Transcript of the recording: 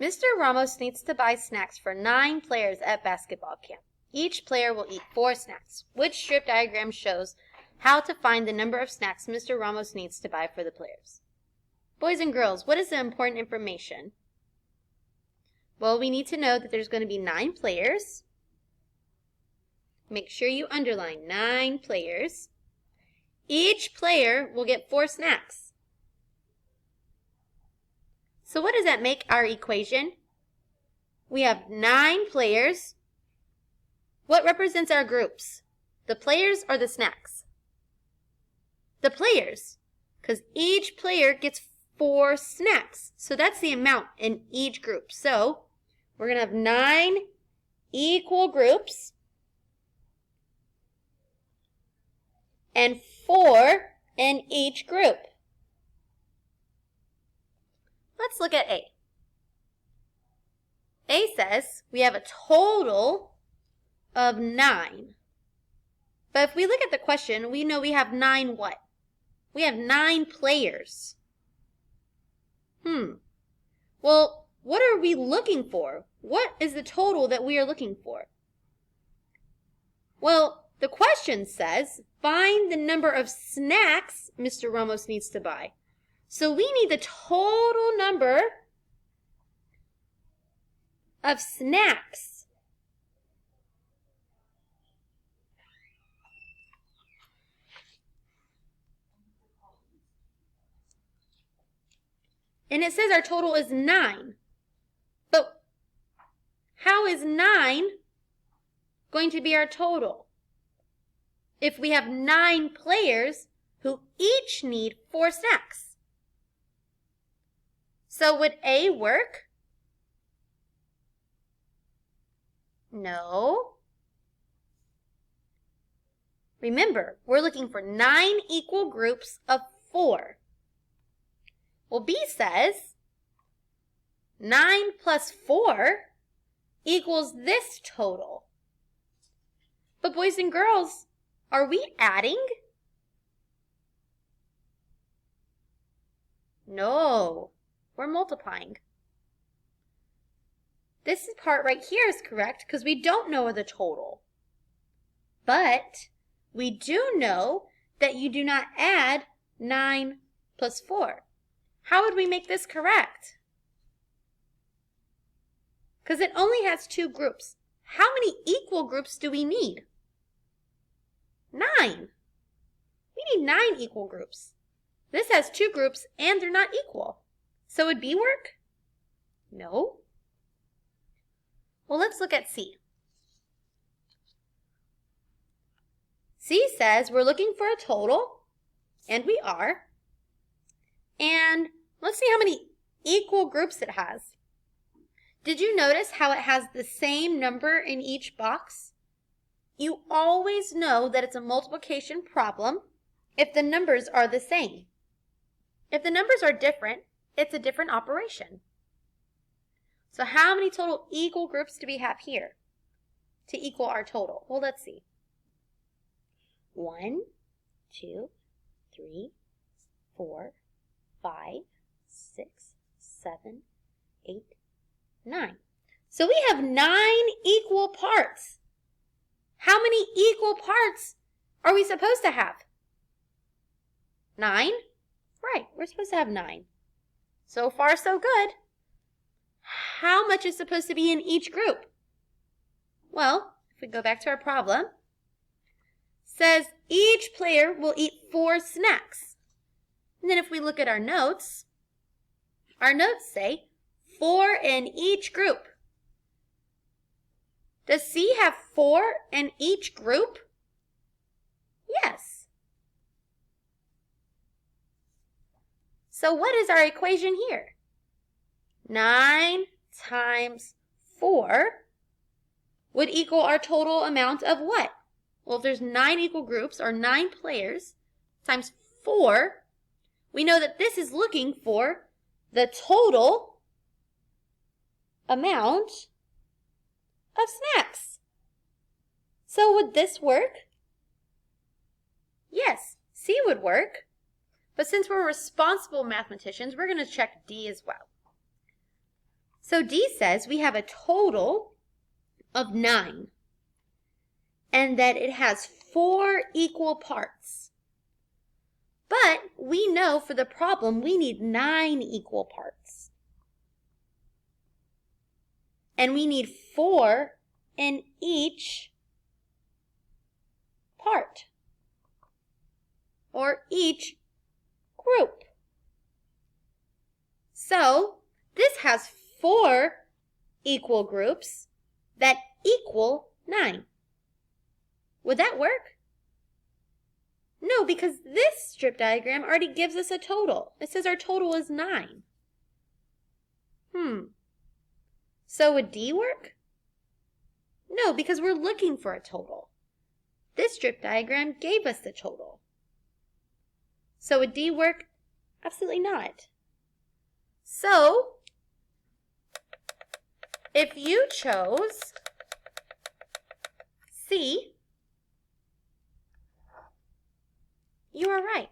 Mr. Ramos needs to buy snacks for 9 players at basketball camp. Each player will eat 4 snacks. Which strip diagram shows how to find the number of snacks Mr. Ramos needs to buy for the players? Boys and girls, what is the important information? Well, we need to know that there's going to be 9 players. Make sure you underline 9 players. Each player will get 4 snacks. So what does that make our equation? We have 9 players. What represents our groups? The players or the snacks? The players, because each player gets 4 snacks. So that's the amount in each group. So we're going to have 9 equal groups and 4 in each group. Let's look at A. A says we have a total of 9. But if we look at the question, we know we have 9 what? We have 9 players. Well, what are we looking for? What is the total that we are looking for? Well, the question says, find the number of snacks Mr. Ramos needs to buy. So we need the total number of snacks. And it says our total is 9. But how is 9 going to be our total if we have 9 players who each need 4 snacks? So would A work? No. Remember, we're looking for 9 equal groups of 4. Well, B says 9 plus 4 equals this total. But boys and girls, are we adding? No. We're multiplying. This part right here is correct because we don't know the total. But we do know that you do not add 9 plus 4. How would we make this correct? Because it only has 2 groups. How many equal groups do we need? 9. We need 9 equal groups. This has 2 groups and they're not equal. So would B work? No. Well, let's look at C. C says we're looking for a total, and we are. And let's see how many equal groups it has. Did you notice how it has the same number in each box? You always know that it's a multiplication problem if the numbers are the same. If the numbers are different, it's a different operation. So how many total equal groups do we have here to equal our total? Well, let's see. 1, 2, 3, 4, 5, 6, 7, 8, 9. So we have 9 equal parts. How many equal parts are we supposed to have? 9? Right, we're supposed to have 9. So far, so good. How much is supposed to be in each group? Well, if we go back to our problem, it says each player will eat 4 snacks. And then if we look at our notes say 4 in each group. Does C have 4 in each group? Yes. So what is our equation here? 9 times 4 would equal our total amount of what? Well, if there's 9 equal groups or 9 players times 4, we know that this is looking for the total amount of snacks. So would this work? Yes, C would work. But since we're responsible mathematicians, we're going to check D as well. So D says we have a total of 9 and that it has 4 equal parts. But we know for the problem we need 9 equal parts. And we need 4 in each part or each group. So this has 4 equal groups that equal 9. Would that work? No, because this strip diagram already gives us a total. It says our total is 9. So would D work? No, because we're looking for a total. This strip diagram gave us the total. So would D work? Absolutely not. So, if you chose C, you are right.